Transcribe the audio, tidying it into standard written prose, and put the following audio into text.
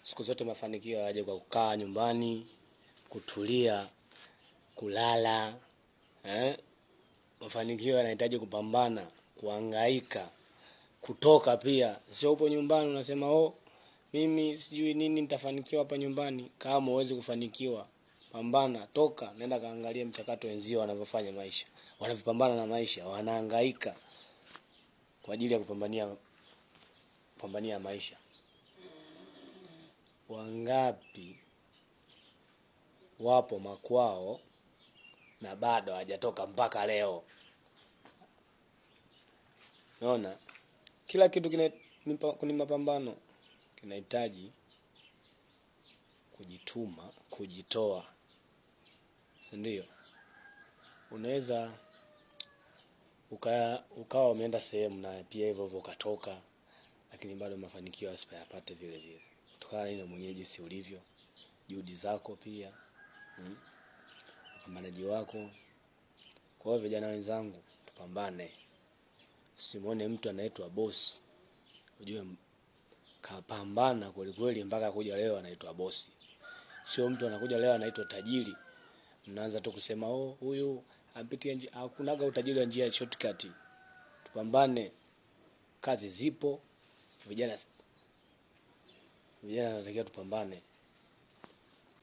Siku zote mafanikio yaje kwa kukaa nyumbani, kutulia, kulala. Mafanikio yanahitaji kupambana, kuhangaika, kutoka pia. Sio upo nyumbani unasema mimi sijui nini nitafanikiwa hapa nyumbani. Kama huwezi kufanikiwa, pambana, toka, nenda kaangalia mchakato wenzio wanavyofanya maisha. Wanavyopambana na maisha, wanahangaika kwa ajili ya kupambania maisha. Wangapi wapo makwao na bado hajatoka mpaka leo? Unaona? Kila kitu kwenye mapambano kinahitaji kujituma, kujitoa. Si ndio? Unaweza ukawa umeenda sehemu na pia hivyo ukatoka, lakini bado mafanikio usipayapate vile vile. Kutokana na mwenyewe jinsi ulivyo, juhudi zako pia, upambanaji wako. Kwa hiyo vijana wenzangu, tupambane. Usimuone mtu anaitwa boss, ujue kapambana kweli kweli mpaka kuja leo anaitwa boss. Sio mtu anakuja leo anaitwa tajiri. Mnaanza tu kusema huyu apitia njia. Hakunaga utajiri wa njia shortcut. Tupambane. Kazi zipo. Vijana wanatakiwa tupambane.